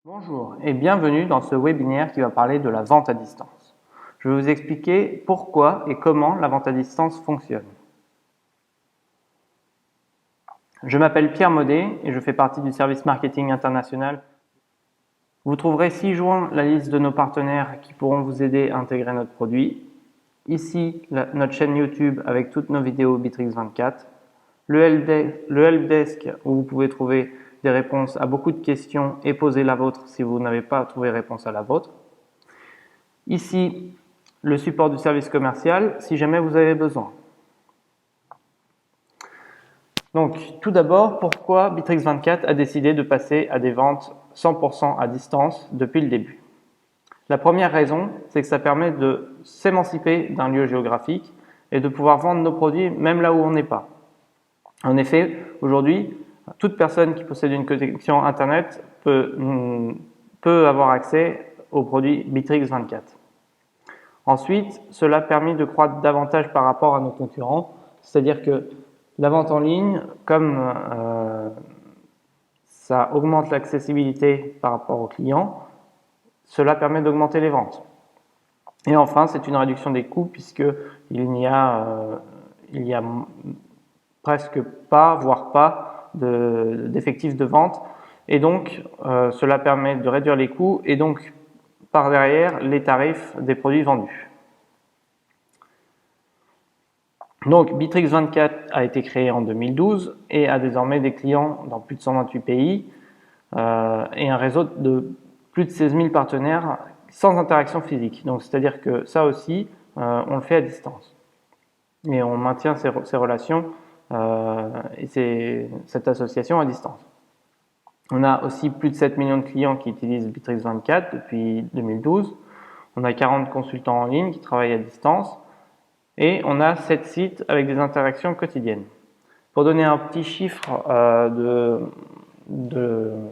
Bonjour et bienvenue dans ce webinaire qui va parler de la vente à distance. Je vais vous expliquer pourquoi et comment la vente à distance fonctionne. Je m'appelle Pierre Maudet et je fais partie du service marketing international. Vous trouverez ci-joint la liste de nos partenaires qui pourront vous aider à intégrer notre produit. Ici, notre chaîne YouTube avec toutes nos vidéos Bitrix24. Le helpdesk où vous pouvez trouver des réponses à beaucoup de questions et poser la vôtre si vous n'avez pas trouvé réponse à la vôtre. Ici, le support du service commercial si jamais vous avez besoin. Donc, tout d'abord, pourquoi Bitrix24 a décidé de passer à des ventes 100% à distance depuis le début? La première raison, c'est que ça permet de s'émanciper d'un lieu géographique et de pouvoir vendre nos produits même là où on n'est pas. En effet, aujourd'hui, toute personne qui possède une connexion Internet peut avoir accès aux produits Bitrix24. Ensuite, cela a permis de croître davantage par rapport à nos concurrents, c'est-à-dire que la vente en ligne, comme ça augmente l'accessibilité par rapport aux clients, cela permet d'augmenter les ventes. Et enfin, c'est une réduction des coûts puisqu'il n'y a presque pas, voire pas, d'effectifs de vente. Et donc, cela permet de réduire les coûts et donc, par derrière, les tarifs des produits vendus. Donc, Bitrix24 a été créé en 2012 et a désormais des clients dans plus de 128 pays et un réseau de plus de 16 000 partenaires sans interaction physique. Donc, c'est-à-dire que ça aussi, on le fait à distance. Et on maintient ces relations et cette association à distance. On a aussi plus de 7 millions de clients qui utilisent Bitrix24 depuis 2012. On a 40 consultants en ligne qui travaillent à distance. Et on a 7 sites avec des interactions quotidiennes. Pour donner un petit chiffre de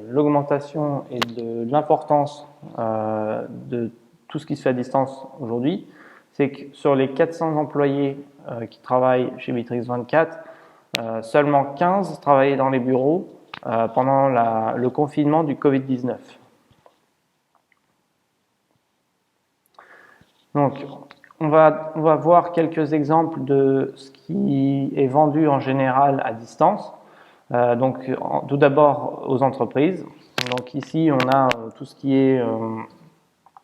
l'augmentation et de l'importance de tout ce qui se fait à distance aujourd'hui, c'est que sur les 400 employés qui travaillent chez Bitrix24, seulement 15 travaillaient dans les bureaux pendant le confinement du Covid-19. Donc, on va voir quelques exemples de ce qui est vendu en général à distance. Tout d'abord aux entreprises. Donc ici, on a tout ce qui est,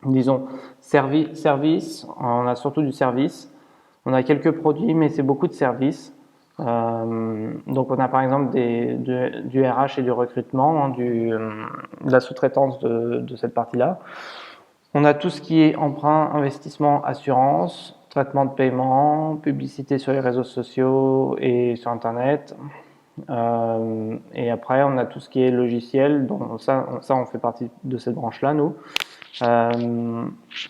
disons, service. On a surtout du service. On a quelques produits, mais c'est beaucoup de services. Donc on a par exemple du RH et du recrutement, hein, de la sous-traitance de cette partie-là. On a tout ce qui est emprunt, investissement, assurance, traitement de paiement, publicité sur les réseaux sociaux et sur Internet. Et après, on a tout ce qui est logiciel. Donc ça on fait partie de cette branche-là, nous.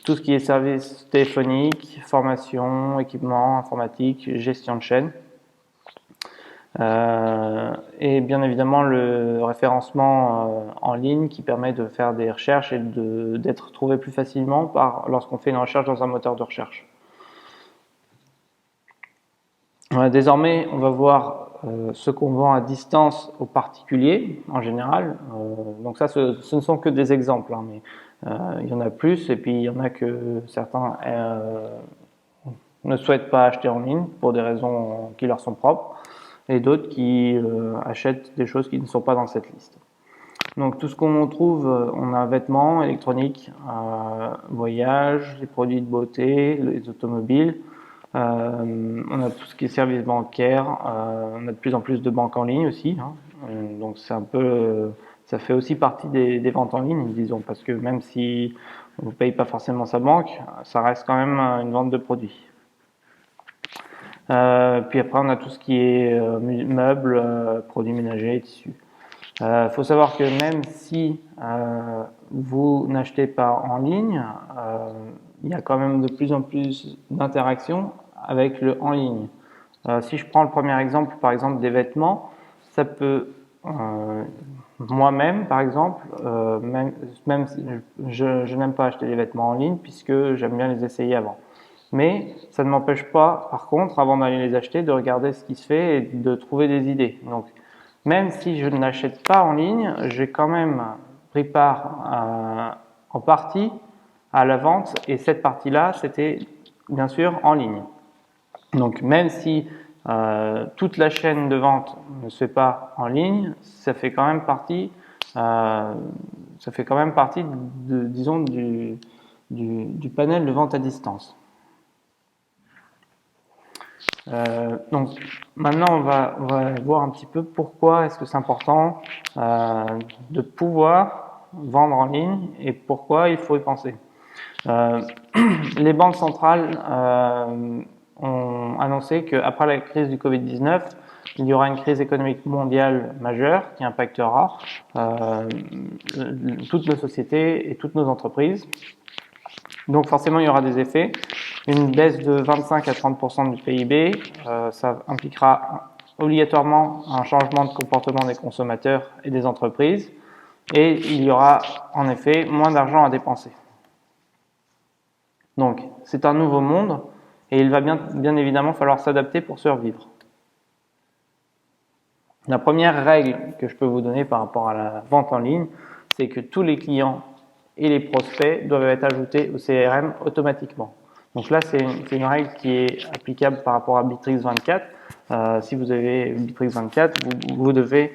Tout ce qui est service téléphonique, formation, équipement, informatique, gestion de chaîne. Et bien évidemment le référencement en ligne qui permet de faire des recherches et d'être trouvé plus facilement lorsqu'on fait une recherche dans un moteur de recherche. Désormais, on va voir ce qu'on vend à distance aux particuliers en général. Donc ça, ce ne sont que des exemples, hein, mais il y en a plus et puis il y en a que certains ne souhaitent pas acheter en ligne pour des raisons qui leur sont propres, et d'autres qui achètent des choses qui ne sont pas dans cette liste. Donc tout ce qu'on trouve, on a vêtements, électroniques, voyages, les produits de beauté, les automobiles, on a tout ce qui est services bancaires, on a de plus en plus de banques en ligne aussi, hein. Donc c'est un peu, ça fait aussi partie des ventes en ligne, disons, parce que même si on ne paye pas forcément sa banque, ça reste quand même une vente de produits. Puis après, on a tout ce qui est meubles, produits ménagers, tissus. Faut savoir que même si vous n'achetez pas en ligne, il y a quand même de plus en plus d'interactions avec le en ligne. Si je prends le premier exemple, par exemple des vêtements, ça peut moi-même, par exemple, même si je n'aime pas acheter des vêtements en ligne puisque j'aime bien les essayer avant. Mais ça ne m'empêche pas, par contre, avant d'aller les acheter, de regarder ce qui se fait et de trouver des idées. Donc, même si je ne l'achète pas en ligne, j'ai quand même pris part en partie à la vente, et cette partie-là, c'était bien sûr en ligne. Donc même si toute la chaîne de vente ne se fait pas en ligne, ça fait quand même partie, disons, du panel de vente à distance. Donc maintenant on va voir un petit peu pourquoi est-ce que c'est important de pouvoir vendre en ligne et pourquoi il faut y penser. Les banques centrales ont annoncé qu'après la crise du Covid-19, il y aura une crise économique mondiale majeure qui impactera toutes nos sociétés et toutes nos entreprises. Donc forcément, il y aura des effets. Une baisse de 25 à 30% du PIB, ça impliquera obligatoirement un changement de comportement des consommateurs et des entreprises. Et il y aura en effet moins d'argent à dépenser. Donc, c'est un nouveau monde et il va bien évidemment falloir s'adapter pour survivre. La première règle que je peux vous donner par rapport à la vente en ligne, c'est que tous les clients et les prospects doivent être ajoutés au CRM automatiquement. Donc là, c'est une règle qui est applicable par rapport à Bittrex 24. Si vous avez Bittrex 24, vous devez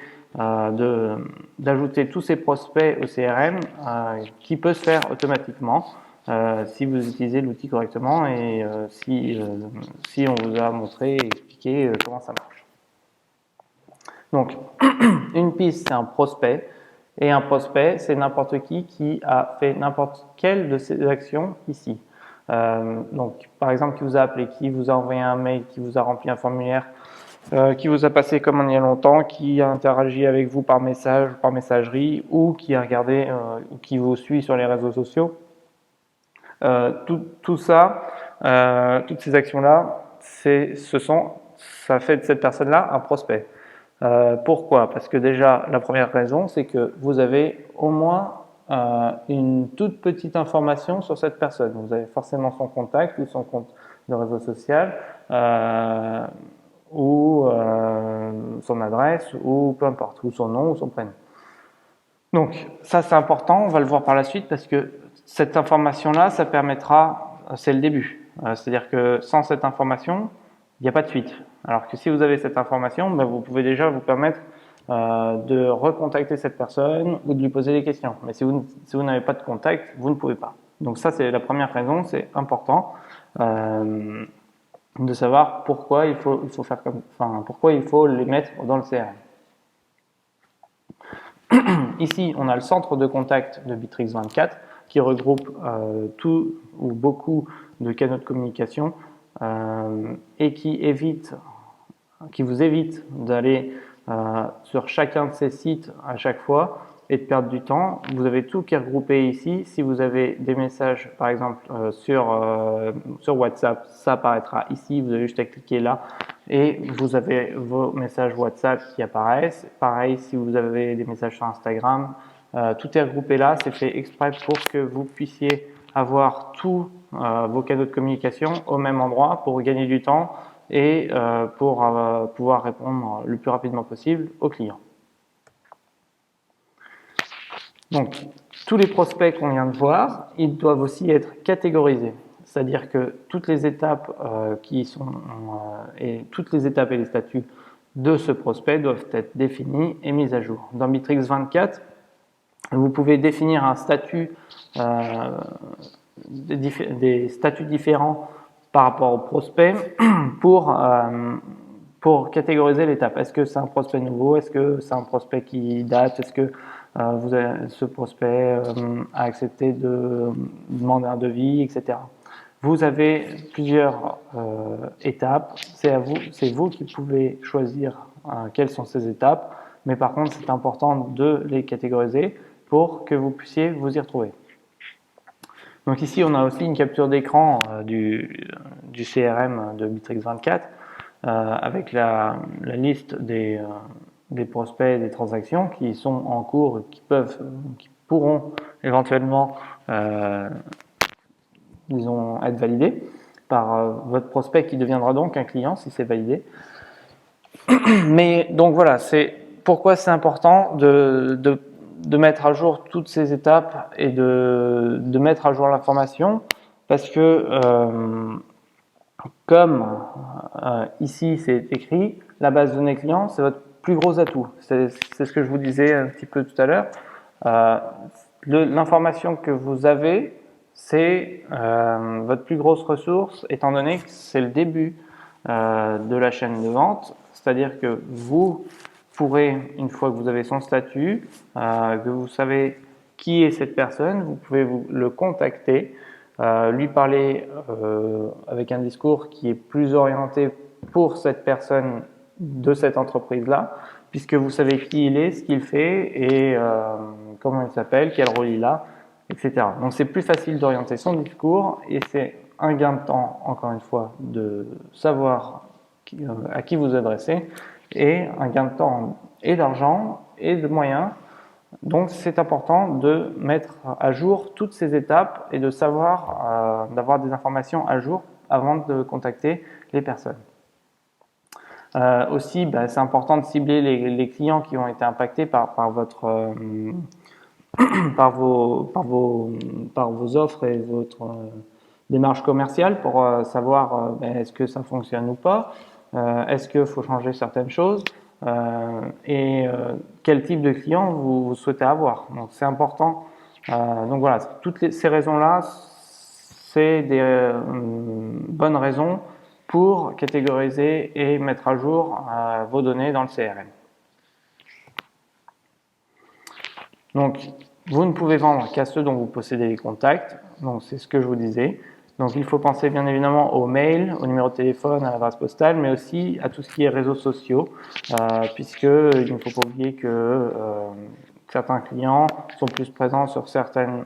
d'ajouter tous ces prospects au CRM qui peut se faire automatiquement si vous utilisez l'outil correctement et si on vous a montré et expliqué comment ça marche. Donc, une piste, c'est un prospect. Et un prospect, c'est n'importe qui a fait n'importe quelle de ces actions ici. Donc, par exemple, qui vous a appelé, qui vous a envoyé un mail, qui vous a rempli un formulaire, qui vous a passé commande il y a longtemps, qui a interagi avec vous par message, par messagerie, ou qui a regardé, ou qui vous suit sur les réseaux sociaux. Tout ça, toutes ces actions-là, ça fait de cette personne-là un prospect. Pourquoi? Parce que déjà, la première raison, c'est que vous avez au moins une toute petite information sur cette personne. Vous avez forcément son contact ou son compte de réseau social ou son adresse ou peu importe, ou son nom ou son prénom. Donc ça c'est important, on va le voir par la suite parce que cette information-là, ça permettra, c'est le début. C'est-à-dire que sans cette information, il n'y a pas de suite. Alors que si vous avez cette information, ben vous pouvez déjà vous permettre de recontacter cette personne ou de lui poser des questions. Mais si vous n'avez pas de contact, vous ne pouvez pas. Donc ça, c'est la première raison, c'est important de savoir pourquoi il faut faire pourquoi il faut les mettre dans le CRM. Ici, on a le centre de contact de Bittrex 24 qui regroupe tout ou beaucoup de canaux de communication et qui vous évite d'aller sur chacun de ces sites à chaque fois et de perdre du temps. Vous avez tout qui est regroupé ici. Si vous avez des messages, par exemple, sur WhatsApp, ça apparaîtra ici. Vous avez juste à cliquer là et vous avez vos messages WhatsApp qui apparaissent. Pareil, si vous avez des messages sur Instagram, tout est regroupé là. C'est fait exprès pour que vous puissiez avoir tous vos canaux de communication au même endroit pour gagner du temps et pour pouvoir répondre le plus rapidement possible aux clients. Donc, tous les prospects qu'on vient de voir, ils doivent aussi être catégorisés. C'est-à-dire que toutes les étapes toutes les étapes et les statuts de ce prospect doivent être définis et mis à jour. Dans Bittrex 24, vous pouvez définir un statut, des statuts différents par rapport au prospect pour catégoriser l'étape. Est-ce que c'est un prospect nouveau? Est-ce que c'est un prospect qui date? Est-ce que ce prospect a accepté de demander un devis, etc. Vous avez plusieurs étapes. C'est vous qui pouvez choisir quelles sont ces étapes. Mais par contre, c'est important de les catégoriser pour que vous puissiez vous y retrouver. Donc ici, on a aussi une capture d'écran du CRM de Bittrex 24 avec la liste des prospects et des transactions qui sont en cours, qui pourront éventuellement disons, être validés par votre prospect qui deviendra donc un client si c'est validé. Mais donc voilà, c'est pourquoi c'est important de mettre à jour toutes ces étapes et de mettre à jour l'information parce que comme ici c'est écrit, la base de données client c'est votre plus gros atout. C'est ce que je vous disais un petit peu tout à l'heure. L'information que vous avez, c'est votre plus grosse ressource, étant donné que c'est le début de la chaîne de vente. C'est-à-dire que vous pourrez, une fois que vous avez son statut, que vous savez qui est cette personne, vous pouvez le contacter, lui parler avec un discours qui est plus orienté pour cette personne de cette entreprise-là, puisque vous savez qui il est, ce qu'il fait et comment il s'appelle, quel rôle il a, etc. Donc c'est plus facile d'orienter son discours et c'est un gain de temps, encore une fois, de savoir à qui vous adressez et un gain de temps et d'argent et de moyens. Donc c'est important de mettre à jour toutes ces étapes et de savoir, d'avoir des informations à jour avant de contacter les personnes. Aussi, c'est important de cibler les clients qui ont été impactés par votre par vos offres et votre démarche commerciale pour savoir est-ce que ça fonctionne ou pas, est-ce qu'il faut changer certaines choses et quel type de client vous souhaitez avoir. Donc c'est important. Donc voilà, toutes ces raisons-là, c'est des bonnes raisons pour catégoriser et mettre à jour vos données dans le CRM. Donc, vous ne pouvez vendre qu'à ceux dont vous possédez les contacts. Donc, c'est ce que je vous disais. Donc, il faut penser bien évidemment au mail, au numéro de téléphone, à l'adresse postale, mais aussi à tout ce qui est réseaux sociaux, puisque il ne faut pas oublier que certains clients sont plus présents sur certains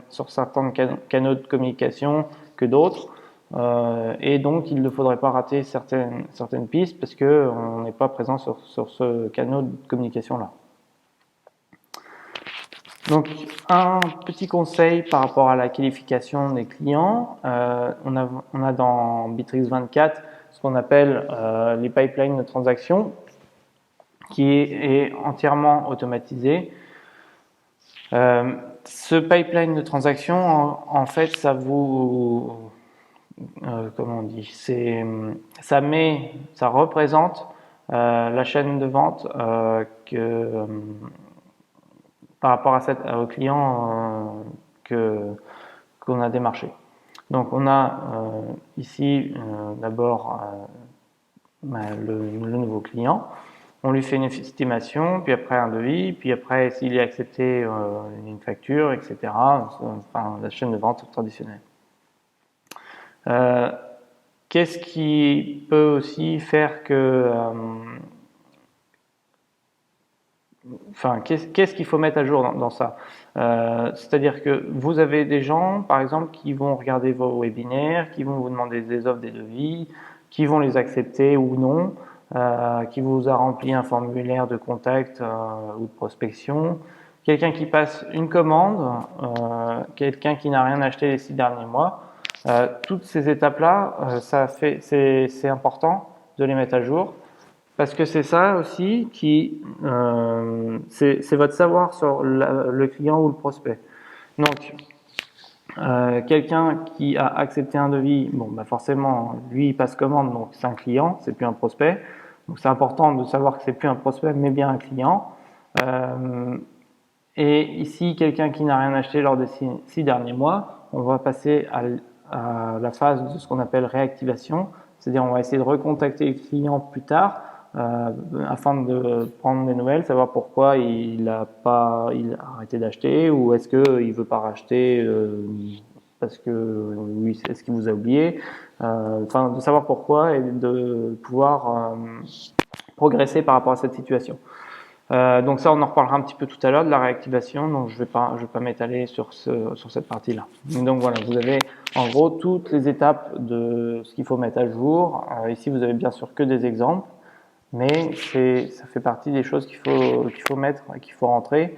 canaux de communication que d'autres. Et donc, il ne faudrait pas rater certaines pistes parce qu'on n'est pas présent sur ce canal de communication-là. Donc, un petit conseil par rapport à la qualification des clients. On a dans Bittrex 24 ce qu'on appelle les pipelines de transactions qui est entièrement automatisé. Ce pipeline de transactions, en fait, ça vous... comment on dit, ça représente la chaîne de vente par rapport au client qu'on a démarché. Donc on a ici d'abord le nouveau client, on lui fait une estimation, puis après un devis, puis après s'il est accepté une facture, etc. Enfin, la chaîne de vente traditionnelle. Qu'est-ce qui peut aussi faire que... qu'est-ce qu'il faut mettre à jour dans ça? C'est-à-dire que vous avez des gens, par exemple, qui vont regarder vos webinaires, qui vont vous demander des offres, des devis, qui vont les accepter ou non, qui vous a rempli un formulaire de contact ou de prospection, quelqu'un qui passe une commande, quelqu'un qui n'a rien acheté les 6 derniers mois. Toutes ces étapes-là, c'est important de les mettre à jour. Parce que c'est ça aussi qui, c'est votre savoir sur le client ou le prospect. Donc, quelqu'un qui a accepté un devis, forcément, lui il passe commande, donc c'est un client, c'est plus un prospect. Donc c'est important de savoir que c'est plus un prospect, mais bien un client. Et ici, quelqu'un qui n'a rien acheté lors des 6 derniers mois, on va passer à la phase de ce qu'on appelle réactivation, c'est-à-dire on va essayer de recontacter le client plus tard. Afin de prendre des nouvelles, savoir pourquoi il a arrêté d'acheter ou est-ce qu'il veut pas racheter parce que oui, est-ce qu'il vous a oublié, de savoir pourquoi et de pouvoir progresser par rapport à cette situation. Donc ça, on en reparlera un petit peu tout à l'heure de la réactivation, donc je vais pas m'étaler sur cette partie-là. Donc voilà, vous avez en gros toutes les étapes de ce qu'il faut mettre à jour. Ici, vous avez bien sûr que des exemples. Mais ça fait partie des choses qu'il faut mettre et qu'il faut rentrer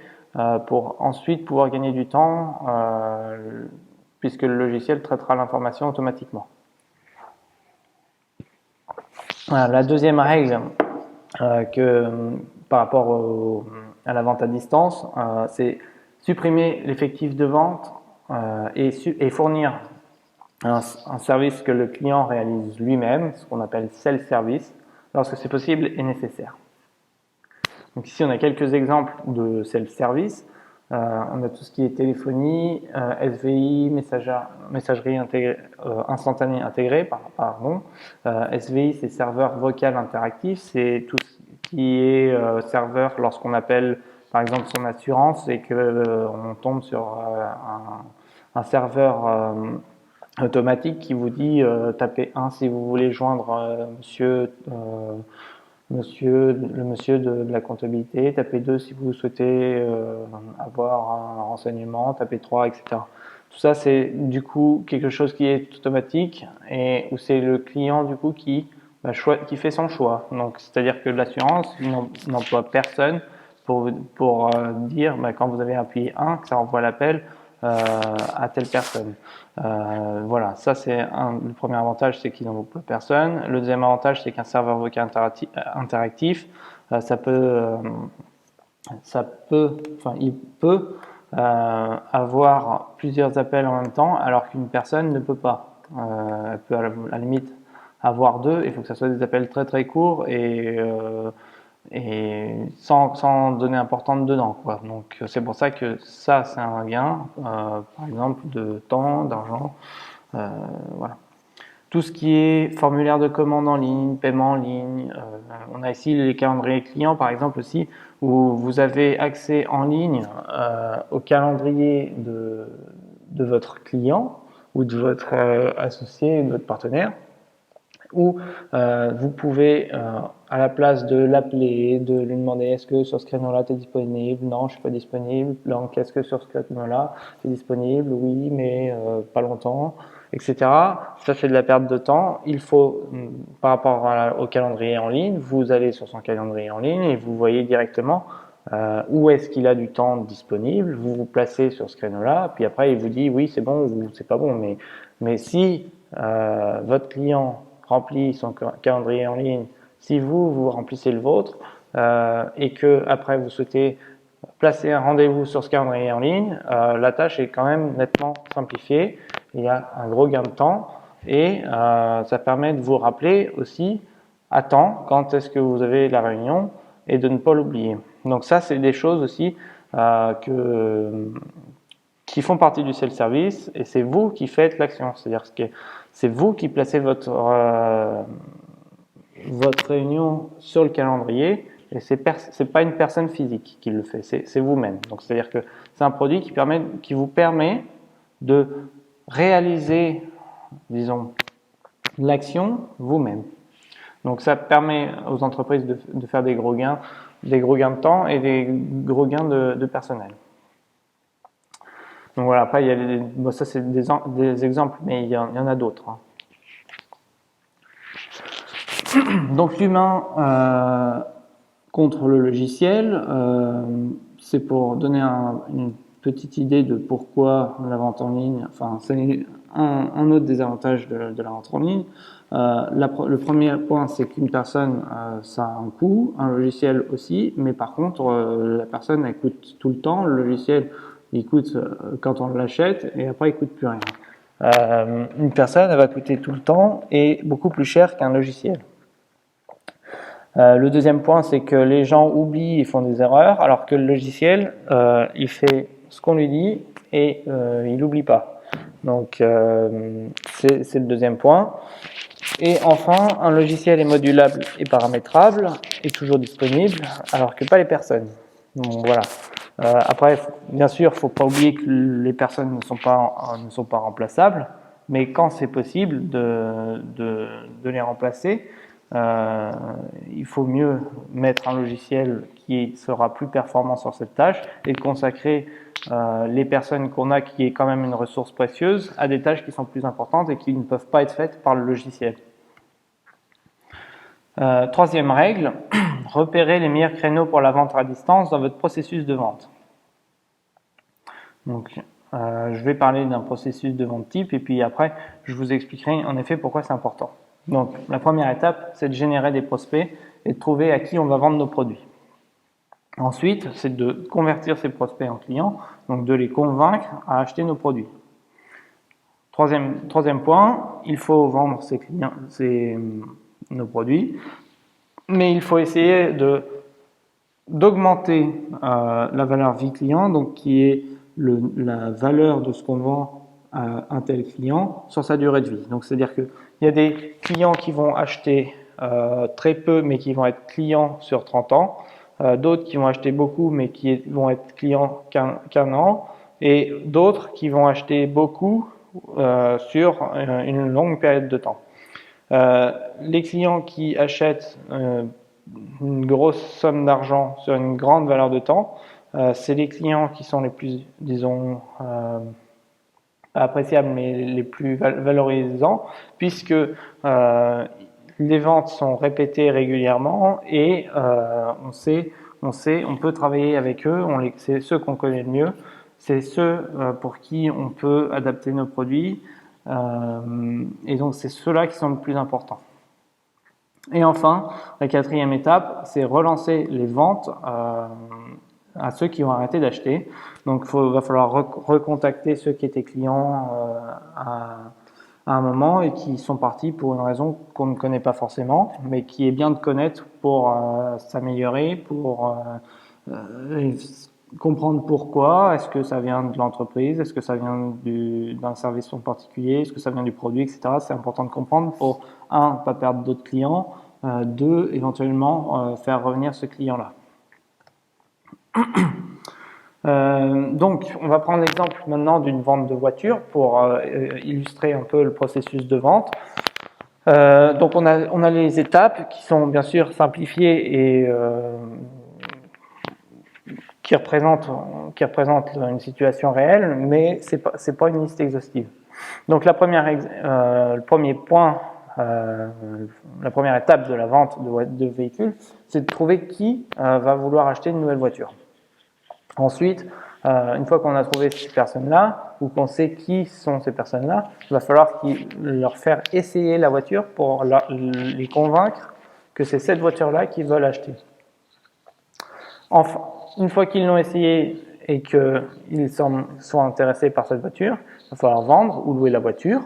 pour ensuite pouvoir gagner du temps puisque le logiciel traitera l'information automatiquement. Voilà, la deuxième règle par rapport à la vente à distance, c'est supprimer l'effectif de vente et fournir un service que le client réalise lui-même, ce qu'on appelle self-service, lorsque c'est possible et nécessaire. Donc ici, on a quelques exemples de self-service. On a tout ce qui est téléphonie, SVI, messagerie instantanée intégrée, SVI, c'est serveur vocal interactif, c'est tout ce qui est serveur lorsqu'on appelle par exemple son assurance et que on tombe sur un serveur automatique qui vous dit tapez 1 si vous voulez joindre le monsieur de la comptabilité, tapez 2 si vous souhaitez avoir un renseignement, tapez 3, etc. Tout ça, c'est du coup quelque chose qui est automatique et où c'est le client du coup qui fait son choix. Donc, c'est-à-dire que l'assurance n'emploie personne pour dire quand vous avez appuyé 1 que ça envoie l'appel à telle personne. Voilà, ça c'est le premier avantage, c'est qu'il n'emploie personne. Le deuxième avantage, c'est qu'un serveur vocal interactif, il peut avoir plusieurs appels en même temps, alors qu'une personne ne peut pas. Elle peut à la limite avoir 2, il faut que ça soit des appels très très courts et sans données importantes dedans, quoi. Donc c'est pour ça que ça c'est un gain, par exemple de temps, d'argent, voilà. Tout ce qui est formulaire de commande en ligne, paiement en ligne, on a ici les calendriers clients par exemple aussi, où vous avez accès en ligne au calendrier de votre client ou de votre associé, de votre partenaire, où vous pouvez, à la place de l'appeler, de lui demander est-ce que sur ce créneau-là tu es disponible, non je suis pas disponible, donc est-ce que sur ce créneau-là tu es disponible, oui mais pas longtemps, etc. Ça fait de la perte de temps. Il faut, par rapport au calendrier en ligne, vous allez sur son calendrier en ligne et vous voyez directement où est-ce qu'il a du temps disponible, vous vous placez sur ce créneau-là, puis après il vous dit oui c'est bon ou c'est pas bon, mais si votre client remplit son calendrier en ligne, si vous remplissez le vôtre et que après vous souhaitez placer un rendez-vous sur ce calendrier en ligne, la tâche est quand même nettement simplifiée. Il y a un gros gain de temps et ça permet de vous rappeler aussi à temps quand est-ce que vous avez la réunion et de ne pas l'oublier. Donc ça, c'est des choses aussi qui font partie du self-service et c'est vous qui faites l'action. C'est-à-dire que c'est vous qui placez votre réunion sur le calendrier et c'est pas une personne physique qui le fait, c'est vous-même. Donc c'est-à-dire que c'est un produit qui vous permet de réaliser, disons, l'action vous-même. Donc ça permet aux entreprises de faire des gros gains de temps et des gros gains de personnel. Donc voilà, après, ça c'est des exemples, mais il y en a d'autres. Donc l'humain contre le logiciel, c'est pour donner une petite idée de pourquoi la vente en ligne, enfin c'est un autre des avantages de la vente en ligne. Le premier point, c'est qu'une personne, ça a un coût, un logiciel aussi, mais par contre, la personne, elle coûte tout le temps, le logiciel, il coûte quand on l'achète et après il coûte plus rien. Une personne, elle va coûter tout le temps et beaucoup plus cher qu'un logiciel. Le deuxième point, c'est que les gens oublient et font des erreurs, alors que le logiciel, il fait ce qu'on lui dit et il n'oublie pas. Donc, c'est le deuxième point. Et enfin, un logiciel est modulable et paramétrable et toujours disponible, alors que pas les personnes. Donc, voilà. Après, bien sûr, il ne faut pas oublier que les personnes ne sont pas remplaçables, mais quand c'est possible de les remplacer, il faut mieux mettre un logiciel qui sera plus performant sur cette tâche et consacrer les personnes qu'on a, qui est quand même une ressource précieuse, à des tâches qui sont plus importantes et qui ne peuvent pas être faites par le logiciel. Troisième règle, repérez les meilleurs créneaux pour la vente à distance dans votre processus de vente. Donc, je vais parler d'un processus de vente type et puis après, je vous expliquerai en effet pourquoi c'est important. Donc, la première étape, c'est de générer des prospects et de trouver à qui on va vendre nos produits. Ensuite, c'est de convertir ces prospects en clients, donc de les convaincre à acheter nos produits. Troisième point, il faut vendre nos produits, mais il faut essayer d'augmenter la valeur vie client, donc qui est la valeur de ce qu'on vend à un tel client sur sa durée de vie. Donc c'est-à-dire qu'il y a des clients qui vont acheter très peu, mais qui vont être clients sur 30 ans, d'autres qui vont acheter beaucoup, mais qui vont être clients qu'un an, et d'autres qui vont acheter beaucoup sur une longue période de temps. Les clients qui achètent une grosse somme d'argent sur une grande valeur de temps, c'est les clients qui sont les plus, disons, appréciables, mais les plus valorisants, puisque les ventes sont répétées régulièrement et on peut travailler avec eux, c'est ceux qu'on connaît le mieux, c'est ceux pour qui on peut adapter nos produits, et donc c'est ceux-là qui sont le plus importants. Et enfin, la quatrième étape, c'est relancer les ventes à ceux qui ont arrêté d'acheter. Donc, va falloir recontacter ceux qui étaient clients à un moment et qui sont partis pour une raison qu'on ne connaît pas forcément, mais qui est bien de connaître pour s'améliorer, pour comprendre pourquoi. Est-ce que ça vient de l'entreprise? Est-ce que ça vient d'un service en particulier? Est-ce que ça vient du produit, etc. C'est important de comprendre pour, un, pas perdre d'autres clients, deux, éventuellement faire revenir ce client-là. Donc, on va prendre l'exemple maintenant d'une vente de voiture pour illustrer un peu le processus de vente. Donc, on a les étapes qui sont bien sûr simplifiées et qui représentent une situation réelle, mais c'est pas une liste exhaustive. Donc, le premier point, la première étape de la vente de véhicules, c'est de trouver qui va vouloir acheter une nouvelle voiture. Ensuite, une fois qu'on a trouvé ces personnes-là, ou qu'on sait qui sont ces personnes-là, il va falloir leur faire essayer la voiture pour les convaincre que c'est cette voiture-là qu'ils veulent acheter. Enfin, une fois qu'ils l'ont essayé et qu'ils sont intéressés par cette voiture, il va falloir vendre ou louer la voiture,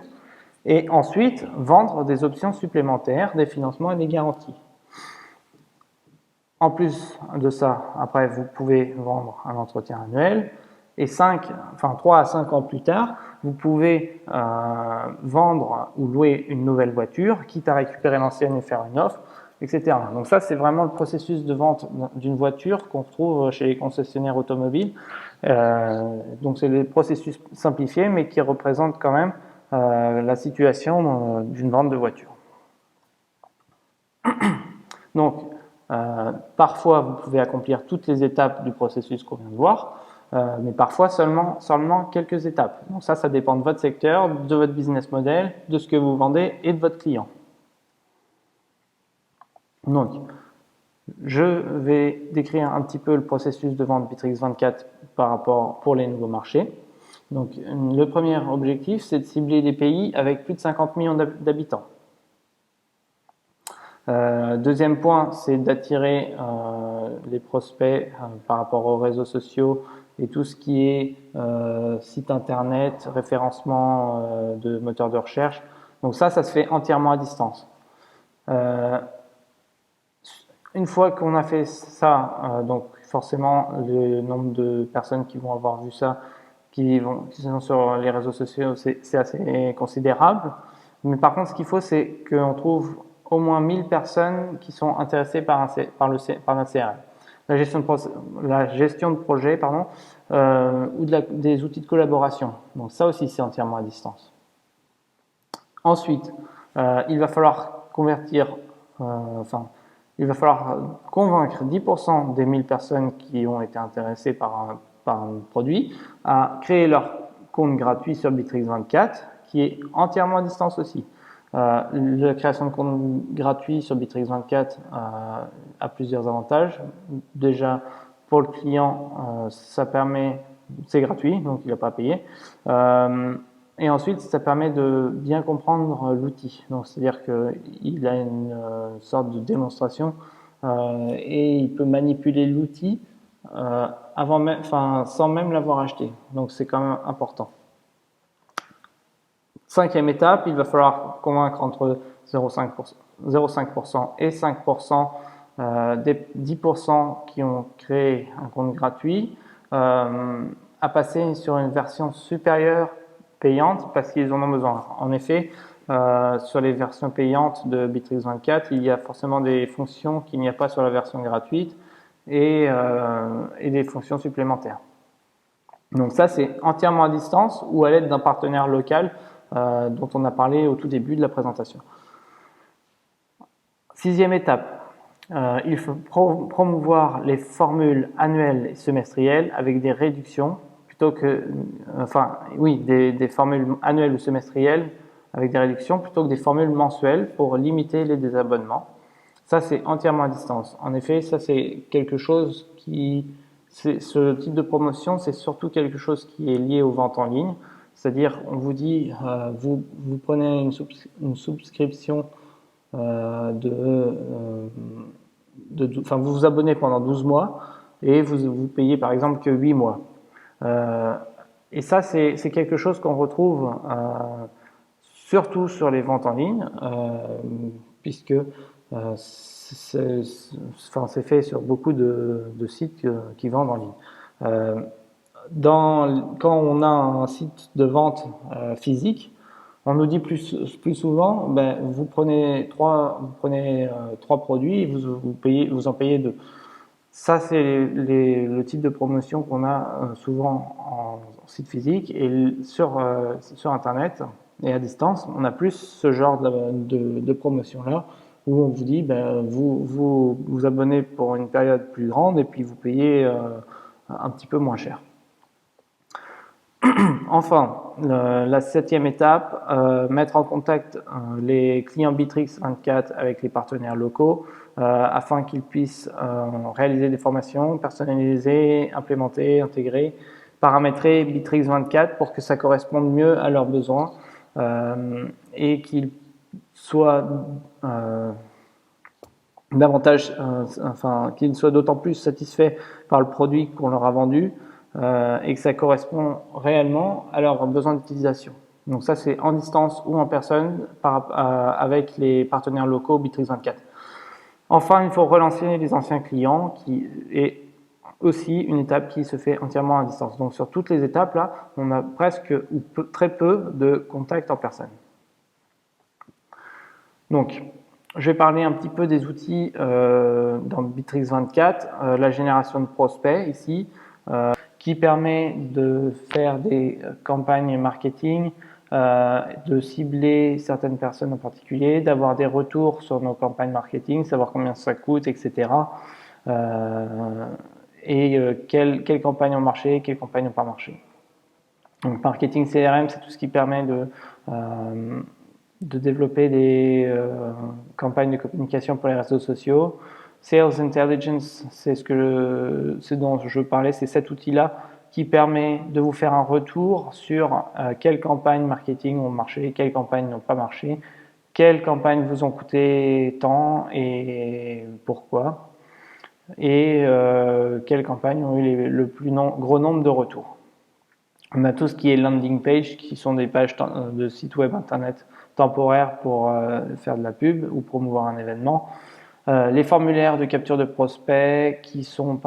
et ensuite vendre des options supplémentaires, des financements et des garanties. En plus de ça, après, vous pouvez vendre un entretien annuel et 3 à 5 ans plus tard, vous pouvez vendre ou louer une nouvelle voiture, quitte à récupérer l'ancienne et faire une offre, etc. Donc ça, c'est vraiment le processus de vente d'une voiture qu'on retrouve chez les concessionnaires automobiles. Donc c'est des processus simplifiés, mais qui représentent quand même la situation d'une vente de voiture. Donc, parfois, vous pouvez accomplir toutes les étapes du processus qu'on vient de voir, mais parfois seulement quelques étapes. Donc ça dépend de votre secteur, de votre business model, de ce que vous vendez et de votre client. Donc, je vais décrire un petit peu le processus de vente Bitrix24 pour les nouveaux marchés. Donc, le premier objectif, c'est de cibler des pays avec plus de 50 millions d'habitants. Deuxième point, c'est d'attirer les prospects par rapport aux réseaux sociaux et tout ce qui est site internet, référencement de moteurs de recherche. Donc ça se fait entièrement à distance. Une fois qu'on a fait ça, donc forcément le nombre de personnes qui vont avoir vu ça, qui sont sur les réseaux sociaux, c'est assez considérable. Mais par contre, ce qu'il faut, c'est qu'on trouve au moins 1000 personnes qui sont intéressées par un CRM. La gestion de projet, ou des outils de collaboration. Donc ça aussi, c'est entièrement à distance. Ensuite, il va falloir il va falloir convaincre 10% des 1000 personnes qui ont été intéressées par un produit à créer leur compte gratuit sur Bitrix24, qui est entièrement à distance aussi. La création de compte gratuit sur Bitrix24 a plusieurs avantages. Déjà, pour le client, c'est gratuit, donc il n'a pas à payer. Et ensuite, ça permet de bien comprendre l'outil. Donc, c'est-à-dire qu'il a une sorte de démonstration et il peut manipuler l'outil sans même l'avoir acheté. Donc c'est quand même important. Cinquième étape, il va falloir convaincre entre 0,5% et 5% des 10% qui ont créé un compte gratuit à passer sur une version supérieure payante parce qu'ils en ont besoin. En effet, sur les versions payantes de Bittrex24, il y a forcément des fonctions qu'il n'y a pas sur la version gratuite et des fonctions supplémentaires. Donc ça, c'est entièrement à distance ou à l'aide d'un partenaire local dont on a parlé au tout début de la présentation. Sixième étape, il faut promouvoir les formules annuelles et semestrielles avec des réductions plutôt que, des formules annuelles ou semestrielles avec des réductions plutôt que des formules mensuelles pour limiter les désabonnements. Ça, c'est entièrement à distance. En effet, ça, c'est quelque chose ce type de promotion, c'est surtout quelque chose qui est lié aux ventes en ligne. C'est-à-dire, on vous dit, vous prenez une subscription vous vous abonnez pendant 12 mois et vous payez par exemple que 8 mois. Et ça, c'est quelque chose qu'on retrouve surtout sur les ventes en ligne, puisque c'est fait sur beaucoup de sites qui vendent en ligne. Quand on a un site de vente physique, on nous dit plus souvent, vous prenez trois produits et vous en payez 2. Ça, c'est le type de promotion qu'on a souvent en site physique et sur Internet et à distance, on a plus ce genre de promotion-là où on vous dit, vous abonnez pour une période plus grande et puis vous payez un petit peu moins cher. Enfin, la septième étape, mettre en contact les clients Bittrex24 avec les partenaires locaux afin qu'ils puissent réaliser des formations personnalisées, implémenter, intégrer, paramétrer Bittrex24 pour que ça corresponde mieux à leurs besoins et qu'ils soient qu'ils soient d'autant plus satisfaits par le produit qu'on leur a vendu et que ça correspond réellement à leurs besoins d'utilisation. Donc ça, c'est en distance ou en personne avec les partenaires locaux Bittrex24. Enfin, il faut relancer les anciens clients qui est aussi une étape qui se fait entièrement à distance. Donc sur toutes les étapes, là, on a presque ou très peu de contacts en personne. Donc, je vais parler un petit peu des outils dans Bittrex24, la génération de prospects ici, qui permet de faire des campagnes marketing, de cibler certaines personnes en particulier, d'avoir des retours sur nos campagnes marketing, savoir combien ça coûte, etc. Quelles campagnes ont marché, quelles campagnes n'ont pas marché. Donc, marketing CRM, c'est tout ce qui permet de développer des campagnes de communication pour les réseaux sociaux. Sales Intelligence, c'est ce dont je parlais, c'est cet outil-là qui permet de vous faire un retour sur quelles campagnes marketing ont marché, quelles campagnes n'ont pas marché, quelles campagnes vous ont coûté tant et pourquoi, et quelles campagnes ont eu le plus gros nombre de retours. On a tout ce qui est landing page, qui sont des pages de sites web internet temporaires pour faire de la pub ou promouvoir un événement. Les formulaires de capture de prospects qui sont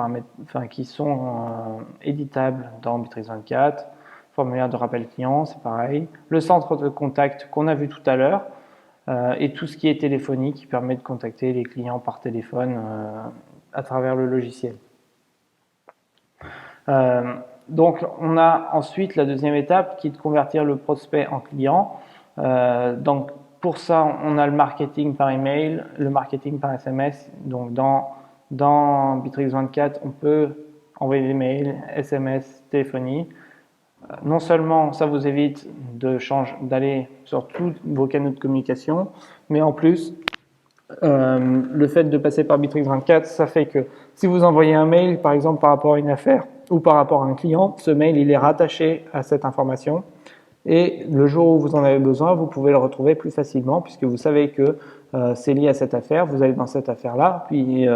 éditables dans Bittrex24, formulaire de rappel client, c'est pareil. Le centre de contact qu'on a vu tout à l'heure et tout ce qui est téléphonique qui permet de contacter les clients par téléphone à travers le logiciel. Donc, on a ensuite la deuxième étape qui est de convertir le prospect en client. Donc, pour ça, on a le marketing par email, le marketing par SMS. Donc, dans Bittrex24, on peut envoyer des mails, SMS, téléphonie. Non seulement ça vous évite d'aller sur tous vos canaux de communication, mais en plus, le fait de passer par Bittrex24, ça fait que si vous envoyez un mail, par exemple par rapport à une affaire ou par rapport à un client, ce mail il est rattaché à cette information et le jour où vous en avez besoin, vous pouvez le retrouver plus facilement puisque vous savez que c'est lié à cette affaire, vous allez dans cette affaire-là, puis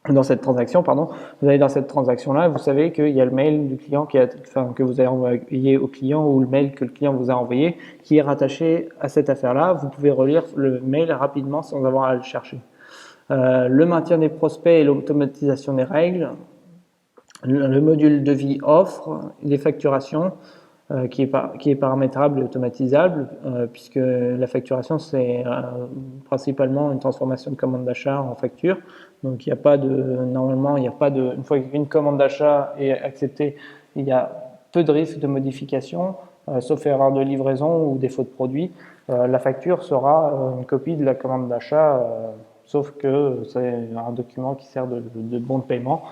dans cette transaction, pardon, vous allez dans cette transaction-là, vous savez qu'il y a le mail du client que vous avez envoyé au client ou le mail que le client vous a envoyé qui est rattaché à cette affaire-là. Vous pouvez relire le mail rapidement sans avoir à le chercher. Le maintien des prospects et l'automatisation des règles, le module devis offre, les facturations, qui est paramétrable et automatisable, puisque la facturation, c'est principalement une transformation de commande d'achat en facture. Donc, normalement, il n'y a pas de, une fois qu'une commande d'achat est acceptée, il y a peu de risques de modification, sauf erreur de livraison ou défaut de produit. La facture sera une copie de la commande d'achat, sauf que c'est un document qui sert de bon de paiement,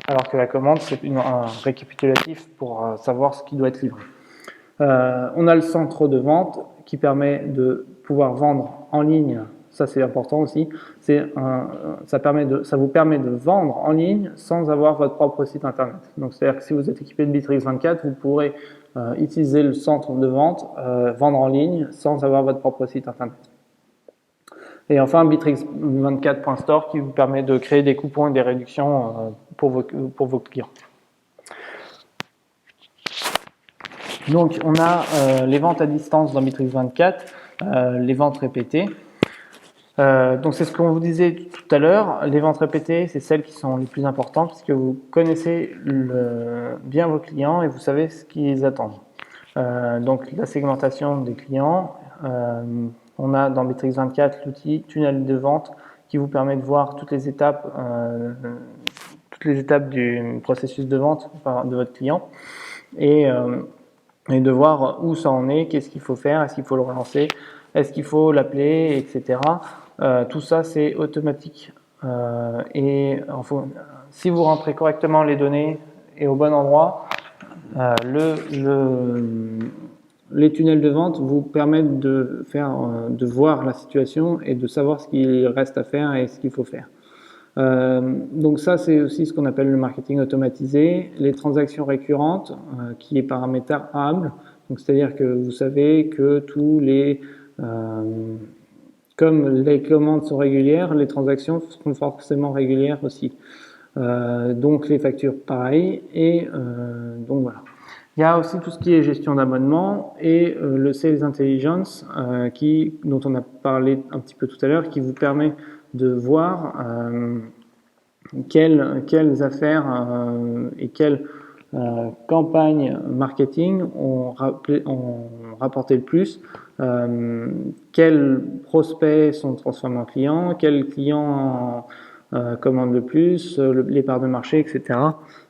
alors que la commande, c'est un récapitulatif pour savoir ce qui doit être livré. On a le centre de vente qui permet de pouvoir vendre en ligne. Ça, c'est important aussi. Ça vous permet de vendre en ligne sans avoir votre propre site internet. Donc, c'est-à-dire que si vous êtes équipé de Bittrex 24, vous pourrez utiliser le centre de vente, vendre en ligne sans avoir votre propre site internet. Et enfin, Bittrex24.store qui vous permet de créer des coupons et des réductions pour vos clients. Donc, on a les ventes à distance dans Bittrex24, les ventes répétées. Donc, c'est ce qu'on vous disait tout à l'heure. Les ventes répétées, c'est celles qui sont les plus importantes parce que vous connaissez bien vos clients et vous savez ce qu'ils attendent. Donc, la segmentation des clients. On a dans Bittrex24 l'outil tunnel de vente qui vous permet de voir toutes les étapes du processus de vente de votre client et de voir où ça en est, qu'est-ce qu'il faut faire, est-ce qu'il faut le relancer, est-ce qu'il faut l'appeler, etc. Tout ça, c'est automatique. Si vous rentrez correctement les données et au bon endroit, les tunnels de vente vous permettent de voir la situation et de savoir ce qu'il reste à faire et ce qu'il faut faire. Donc ça, c'est aussi ce qu'on appelle le marketing automatisé. Les transactions récurrentes, qui est paramétrable. Donc c'est-à-dire que vous savez que comme les commandes sont régulières, les transactions seront forcément régulières aussi. Donc les factures, pareil. Et donc voilà. Il y a aussi tout ce qui est gestion d'abonnement et le Sales Intelligence dont on a parlé un petit peu tout à l'heure, qui vous permet de voir quelles affaires et quelles campagnes marketing ont rapporté le plus, quels prospects sont transformés en clients, quels clients commandent le plus, les parts de marché, etc.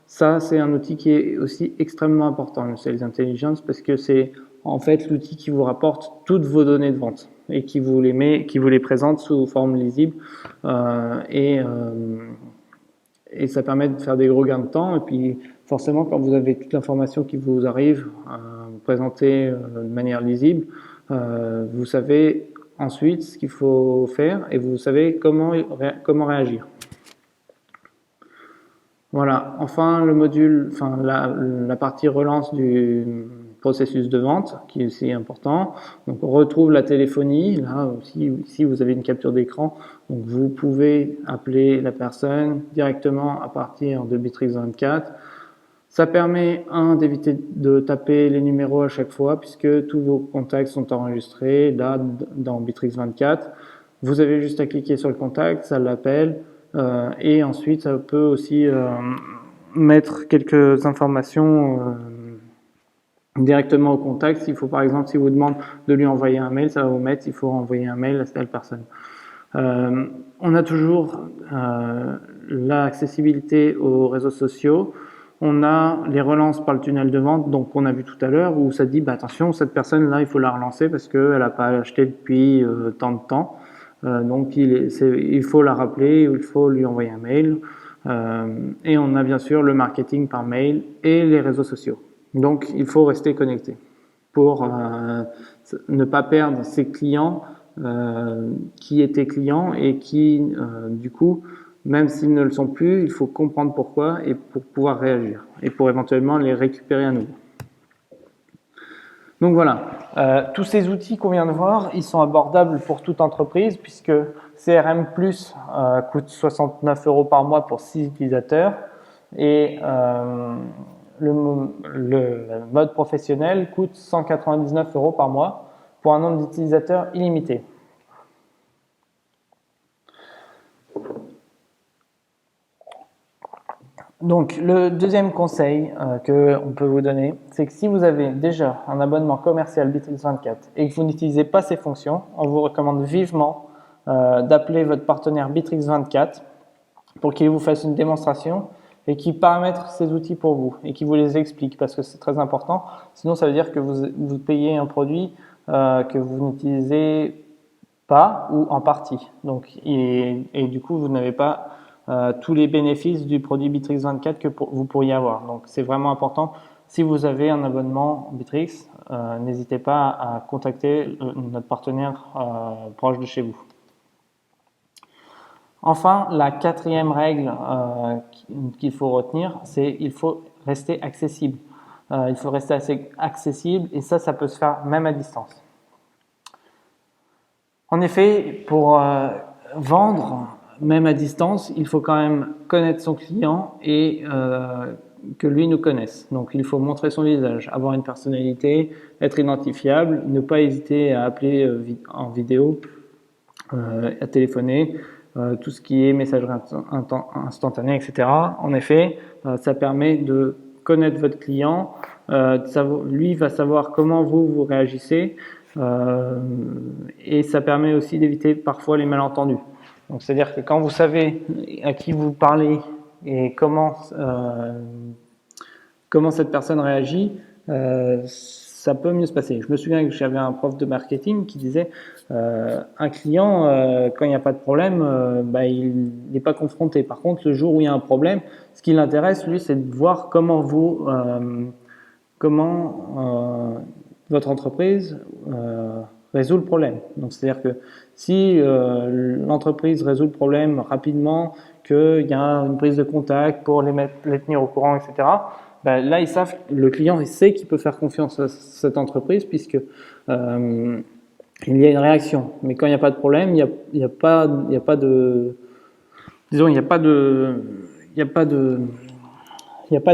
Ça, c'est un outil qui est aussi extrêmement important, le Sales Intelligence, parce que c'est en fait l'outil qui vous rapporte toutes vos données de vente et qui vous les présente sous forme lisible et ça permet de faire des gros gains de temps. Et puis forcément, quand vous avez toute l'information qui vous arrive présentée de manière lisible, vous savez ensuite ce qu'il faut faire et vous savez comment réagir. Voilà, enfin la partie relance du processus de vente qui est aussi important. Donc on retrouve la téléphonie, là aussi ici vous avez une capture d'écran, donc vous pouvez appeler la personne directement à partir de Bittrex24. Ça permet d'éviter de taper les numéros à chaque fois puisque tous vos contacts sont enregistrés là dans Bittrex24. Vous avez juste à cliquer sur le contact, ça l'appelle. Et ensuite, ça peut aussi mettre quelques informations directement au contact. S'il faut, par exemple, si vous demande de lui envoyer un mail, ça va vous mettre s'il faut envoyer un mail à telle personne. On a toujours l'accessibilité aux réseaux sociaux. On a les relances par le tunnel de vente, donc on a vu tout à l'heure, où ça dit attention, cette personne-là, il faut la relancer parce qu'elle n'a pas acheté depuis tant de temps. Donc il faut la rappeler, il faut lui envoyer un mail. Et on a bien sûr le marketing par mail et les réseaux sociaux. Donc il faut rester connecté pour ne pas perdre ses clients qui étaient clients et qui du coup, même s'ils ne le sont plus, il faut comprendre pourquoi et pour pouvoir réagir et pour éventuellement les récupérer à nouveau. Donc voilà, tous ces outils qu'on vient de voir, ils sont abordables pour toute entreprise puisque CRM Plus coûte 69 € par mois pour 6 utilisateurs et le mode professionnel coûte 199 € par mois pour un nombre d'utilisateurs illimité. Donc, le deuxième conseil qu'on peut vous donner, c'est que si vous avez déjà un abonnement commercial Bitrix24 et que vous n'utilisez pas ces fonctions, on vous recommande vivement d'appeler votre partenaire Bitrix24 pour qu'il vous fasse une démonstration et qu'il paramètre ces outils pour vous et qu'il vous les explique parce que c'est très important. Sinon, ça veut dire que vous payez un produit que vous n'utilisez pas ou en partie. Donc, et du coup, vous n'avez pas tous les bénéfices du produit Bitrix24 que vous pourriez avoir. Donc, c'est vraiment important. Si vous avez un abonnement Bitrix, n'hésitez pas à contacter notre partenaire proche de chez vous. Enfin, la quatrième règle qu'il faut retenir, c'est qu'il faut rester accessible. Il faut rester assez accessible et ça peut se faire même à distance. En effet, pour vendre, même à distance, il faut quand même connaître son client et que lui nous connaisse. Donc, il faut montrer son visage, avoir une personnalité, être identifiable, ne pas hésiter à appeler en vidéo, à téléphoner, tout ce qui est messagerie instantanée, etc. En effet, ça permet de connaître votre client, lui va savoir comment vous réagissez et ça permet aussi d'éviter parfois les malentendus. Donc, c'est-à-dire que quand vous savez à qui vous parlez et comment cette personne réagit, ça peut mieux se passer. Je me souviens que j'avais un prof de marketing qui disait un client, quand il n'y a pas de problème, il n'est pas confronté. Par contre, le jour où il y a un problème, ce qui l'intéresse, lui, c'est de voir comment votre entreprise résout le problème. Donc, c'est-à-dire que si l'entreprise résout le problème rapidement, qu'il y a une prise de contact pour les tenir au courant, etc., là, le client il sait qu'il peut faire confiance à cette entreprise puisque il y a une réaction. Mais quand il n'y a pas de problème, il n'y a pas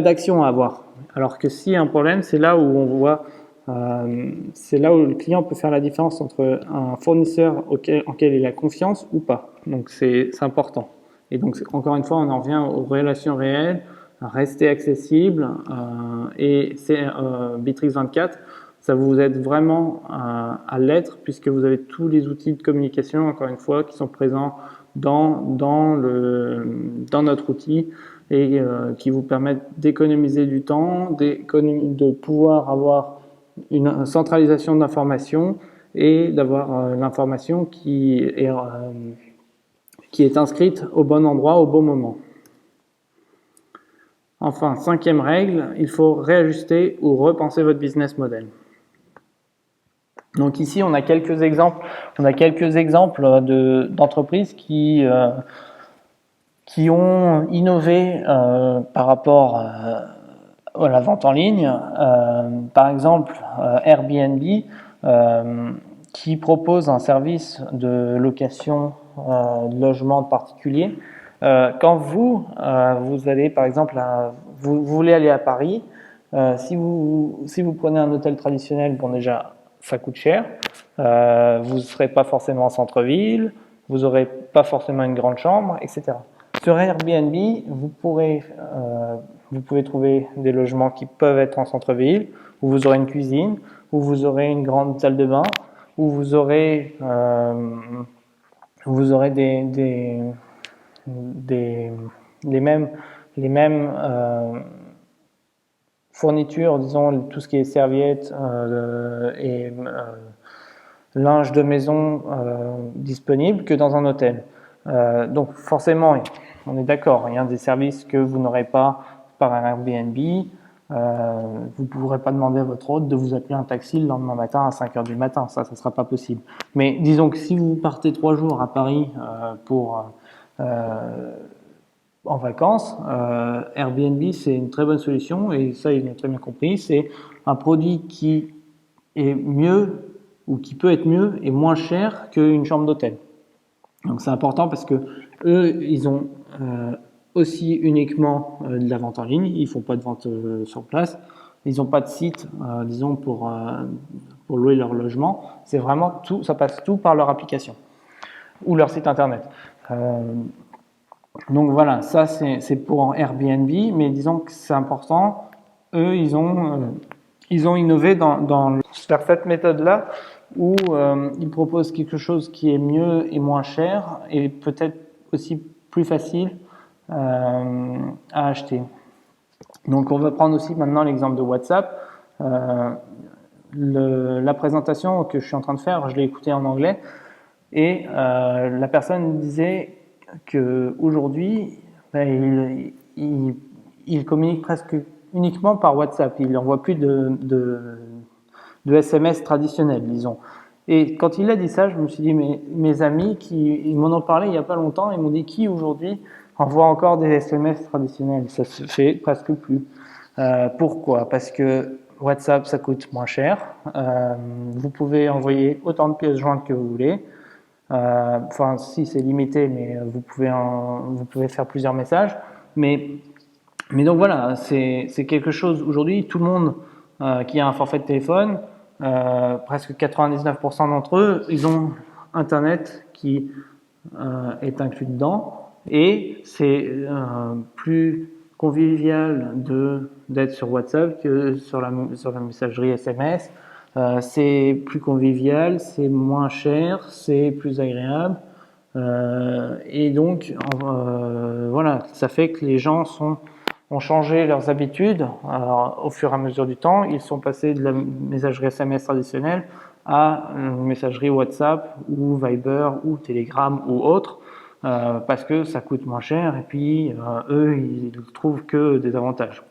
d'action à avoir. Alors que s'il y a un problème, c'est là où on voit, c'est là où le client peut faire la différence entre un fournisseur en quel il a confiance ou pas. Donc c'est important. Et donc encore une fois, on en revient aux relations réelles, à rester accessible. Et c'est Bitrix24, ça vous aide vraiment à l'être puisque vous avez tous les outils de communication, encore une fois, qui sont présents dans notre outil et qui vous permettent d'économiser du temps, de pouvoir avoir une centralisation d'informations et d'avoir l'information qui est inscrite au bon endroit, au bon moment. Enfin, cinquième règle, il faut réajuster ou repenser votre business model. Donc ici, on a quelques exemples d'entreprises qui ont innové par rapport à la vente en ligne. Par exemple, Airbnb qui propose un service de location de logement de particuliers. Quand vous allez, par exemple, vous voulez aller à Paris, si vous prenez un hôtel traditionnel, bon déjà, ça coûte cher. Vous ne serez pas forcément en centre-ville, vous n'aurez pas forcément une grande chambre, etc. Sur Airbnb, vous pouvez trouver des logements qui peuvent être en centre-ville, où vous aurez une cuisine, où vous aurez une grande salle de bain, où vous aurez les mêmes fournitures, disons tout ce qui est serviettes et linge de maison disponible que dans un hôtel. Donc forcément, on est d'accord, il y a des services que vous n'aurez pas par un Airbnb. Vous ne pourrez pas demander à votre hôte de vous appeler un taxi le lendemain matin à 5h du matin, ça ne sera pas possible. Mais disons que si vous partez 3 jours à Paris en vacances, Airbnb c'est une très bonne solution et ça ils l'ont très bien compris. C'est un produit qui est mieux ou qui peut être mieux et moins cher qu'une chambre d'hôtel. Donc c'est important parce que eux, ils ont aussi uniquement de la vente en ligne, ils font pas de vente sur place, ils n'ont pas de site, disons pour louer leur logement. C'est vraiment tout, ça passe tout par leur application ou leur site internet. Donc voilà, ça c'est pour Airbnb, mais disons que c'est important. Eux, ils ont innové dans cette méthode-là où ils proposent quelque chose qui est mieux et moins cher et peut-être aussi plus facile à acheter. Donc on va prendre aussi maintenant l'exemple de WhatsApp. La présentation que je suis en train de faire, je l'ai écoutée en anglais et la personne disait qu'aujourd'hui, il communique presque uniquement par WhatsApp. Il n'envoie plus de SMS traditionnels, disons. Et quand il a dit ça, je me suis dit, mais mes amis, ils m'en ont parlé il n'y a pas longtemps, ils m'ont dit qui aujourd'hui envoie encore des SMS traditionnels? Ça se fait presque plus. Pourquoi? Parce que WhatsApp, ça coûte moins cher. Vous pouvez envoyer autant de pièces jointes que vous voulez. Enfin, si c'est limité, mais vous pouvez faire plusieurs messages. Mais donc voilà, c'est quelque chose. Aujourd'hui, tout le monde qui a un forfait de téléphone, presque 99% d'entre eux, ils ont Internet qui est inclus dedans. Et c'est plus convivial d'être sur WhatsApp que sur la messagerie SMS. C'est plus convivial, c'est moins cher, c'est plus agréable. Et donc, voilà, ça fait que les gens ont changé leurs habitudes au fur et à mesure du temps. Ils sont passés de la messagerie SMS traditionnelle à une messagerie WhatsApp ou Viber ou Telegram ou autre, parce que ça coûte moins cher et puis eux, ils trouvent que des avantages.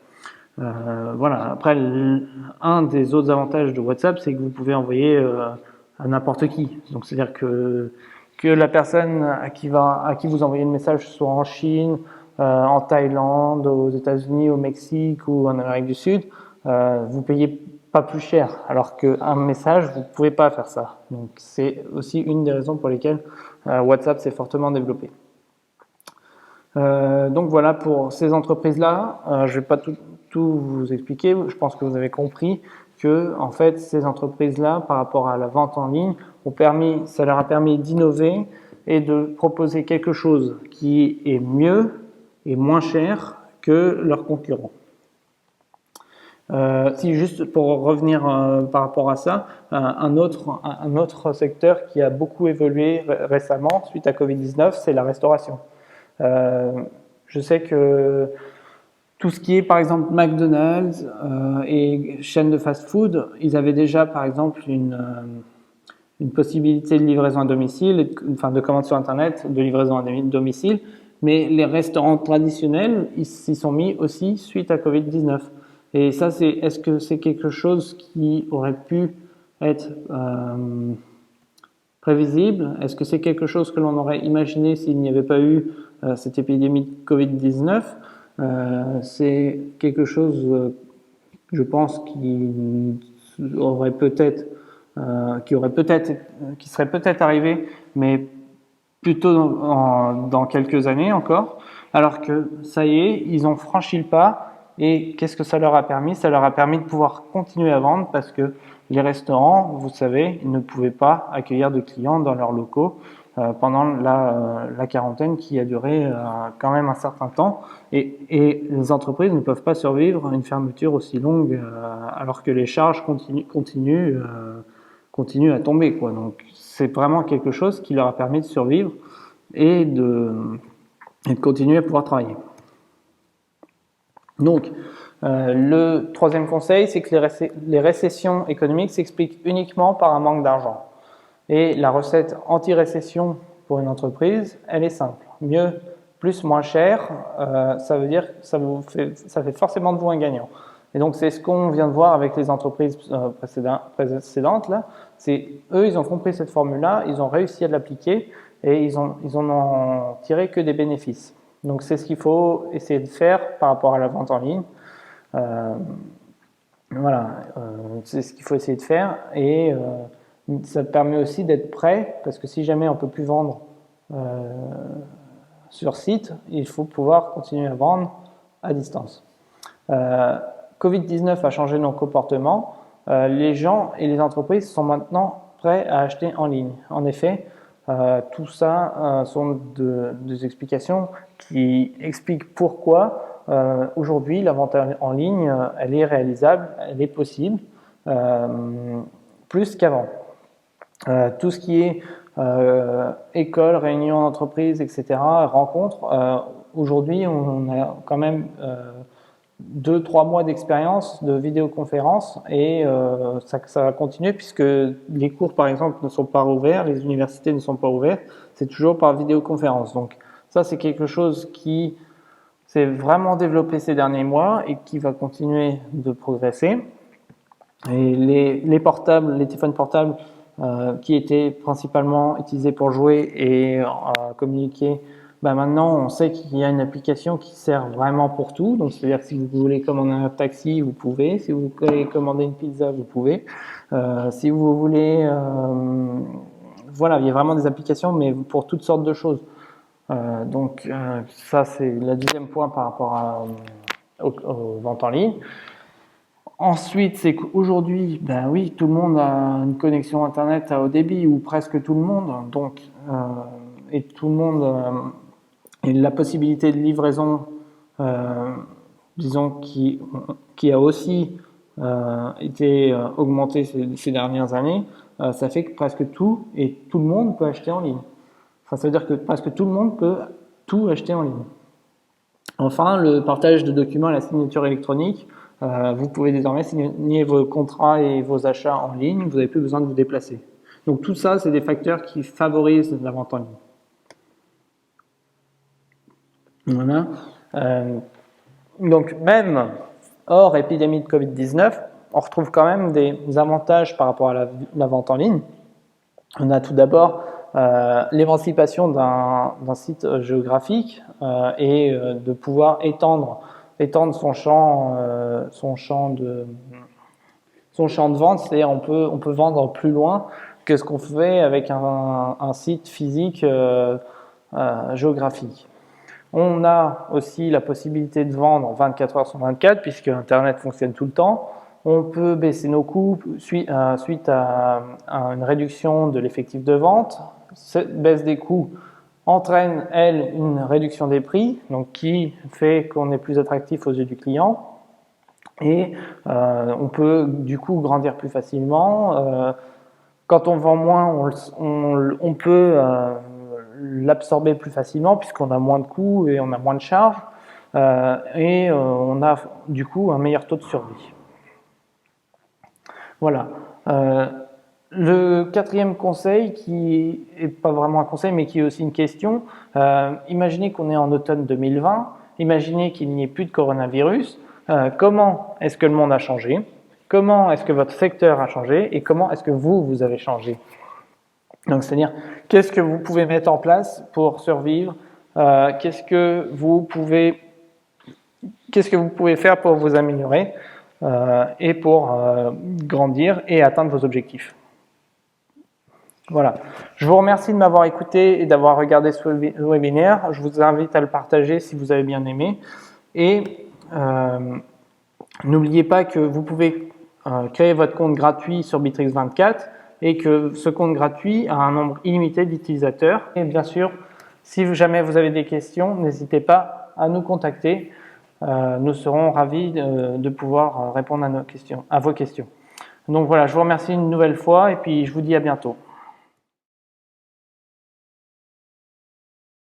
Voilà. Après, un des autres avantages de WhatsApp, c'est que vous pouvez envoyer à n'importe qui. Donc, c'est-à-dire que la personne à qui vous envoyez le message soit en Chine, en Thaïlande, aux États-Unis, au Mexique ou en Amérique du Sud, vous payez pas plus cher. Alors qu'un message, vous pouvez pas faire ça. Donc, c'est aussi une des raisons pour lesquelles WhatsApp s'est fortement développé. Donc voilà pour ces entreprises-là. Je vais pas tout vous expliquer. Je pense que vous avez compris que en fait ces entreprises-là, par rapport à la vente en ligne, ça leur a permis d'innover et de proposer quelque chose qui est mieux et moins cher que leurs concurrents. Si juste pour revenir par rapport à ça, un autre secteur qui a beaucoup évolué récemment suite à Covid-19, c'est la restauration. Je sais que tout ce qui est par exemple McDonald's et chaînes de fast-food, ils avaient déjà par exemple une possibilité de livraison à domicile, enfin de commande sur Internet, de livraison à domicile, mais les restaurants traditionnels, ils s'y sont mis aussi suite à Covid-19. Et ça, est-ce que c'est quelque chose qui aurait pu être prévisible? Est-ce que c'est quelque chose que l'on aurait imaginé s'il n'y avait pas eu cette épidémie de Covid-19? C'est quelque chose, je pense, qui serait peut-être arrivé, mais plutôt dans quelques années encore. Alors que ça y est, ils ont franchi le pas. Et qu'est-ce que ça leur a permis? Ça leur a permis de pouvoir continuer à vendre parce que les restaurants, vous savez, ils ne pouvaient pas accueillir de clients dans leurs locaux pendant la quarantaine qui a duré quand même un certain temps. Et les entreprises ne peuvent pas survivre à une fermeture aussi longue alors que les charges continuent à tomber, quoi. Donc c'est vraiment quelque chose qui leur a permis de survivre et de continuer à pouvoir travailler. Donc, le troisième conseil, c'est que les récessions économiques s'expliquent uniquement par un manque d'argent. Et la recette anti-récession pour une entreprise, elle est simple. Mieux, plus, moins cher, ça veut dire que ça fait forcément de vous un gagnant. Et donc, c'est ce qu'on vient de voir avec les entreprises précédentes. Là. Eux, ils ont compris cette formule-là, ils ont réussi à l'appliquer et ils en ont tiré que des bénéfices. Donc, c'est ce qu'il faut essayer de faire par rapport à la vente en ligne. Voilà, c'est ce qu'il faut essayer de faire et ça permet aussi d'être prêt parce que si jamais on peut plus vendre sur site, il faut pouvoir continuer à vendre à distance. Covid-19 a changé nos comportements. Les gens et les entreprises sont maintenant prêts à acheter en ligne. En effet, tout ça sont des explications qui expliquent pourquoi aujourd'hui la vente en ligne, elle est réalisable, elle est possible, plus qu'avant. Tout ce qui est école, réunion d'entreprise, etc., rencontres, aujourd'hui on a quand même 2-3 mois d'expérience de vidéoconférence et ça va continuer puisque les cours par exemple ne sont pas ouverts, les universités ne sont pas ouvertes, c'est toujours par vidéoconférence. Donc ça c'est quelque chose qui s'est vraiment développé ces derniers mois et qui va continuer de progresser. Et les portables, les téléphones portables qui étaient principalement utilisés pour jouer et communiquer, maintenant on sait qu'il y a une application qui sert vraiment pour tout. Donc c'est-à-dire que si vous voulez commander un taxi, vous pouvez. Si vous voulez commander une pizza, vous pouvez. Si vous voulez, voilà, il y a vraiment des applications, mais pour toutes sortes de choses. Donc ça c'est le deuxième point par rapport aux ventes en ligne. Ensuite, c'est qu'aujourd'hui, ben oui, tout le monde a une connexion Internet à haut débit, ou presque tout le monde. Donc, et tout le monde, et la possibilité de livraison, disons, qui a aussi été augmentée ces dernières années, ça fait que presque tout et tout le monde peut acheter en ligne. Enfin, ça veut dire que presque tout le monde peut tout acheter en ligne. Enfin, le partage de documents et la signature électronique. Vous pouvez désormais signer vos contrats et vos achats en ligne, vous n'avez plus besoin de vous déplacer. Donc tout ça, c'est des facteurs qui favorisent la vente en ligne. Voilà. Donc même hors épidémie de Covid-19, on retrouve quand même des avantages par rapport à la vente en ligne. On a tout d'abord l'émancipation d'un site géographique et de pouvoir étendre son champ de vente, c'est-à-dire on peut vendre plus loin que ce qu'on fait avec un site physique géographique. On a aussi la possibilité de vendre 24 heures sur 24 puisque Internet fonctionne tout le temps. On peut baisser nos coûts suite à une réduction de l'effectif de vente. Cette baisse des coûts entraîne, elle, une réduction des prix, donc qui fait qu'on est plus attractif aux yeux du client. Et on peut du coup grandir plus facilement. Quand on vend moins, on peut l'absorber plus facilement puisqu'on a moins de coûts et on a moins de charges. Et on a du coup un meilleur taux de survie. Voilà. Le quatrième conseil, qui n'est pas vraiment un conseil, mais qui est aussi une question, imaginez qu'on est en automne 2020, imaginez qu'il n'y ait plus de coronavirus, comment est-ce que le monde a changé? Comment est-ce que votre secteur a changé? Et comment est-ce que vous avez changé? Donc, c'est-à-dire, qu'est-ce que vous pouvez mettre en place pour survivre? Qu'est-ce que vous pouvez faire pour vous améliorer et pour grandir et atteindre vos objectifs? Voilà. Je vous remercie de m'avoir écouté et d'avoir regardé ce webinaire. Je vous invite à le partager si vous avez bien aimé. Et n'oubliez pas que vous pouvez créer votre compte gratuit sur Bitrix24 et que ce compte gratuit a un nombre illimité d'utilisateurs. Et bien sûr, si jamais vous avez des questions, n'hésitez pas à nous contacter. Nous serons ravis de pouvoir répondre à vos questions. Donc voilà, je vous remercie une nouvelle fois et puis je vous dis à bientôt.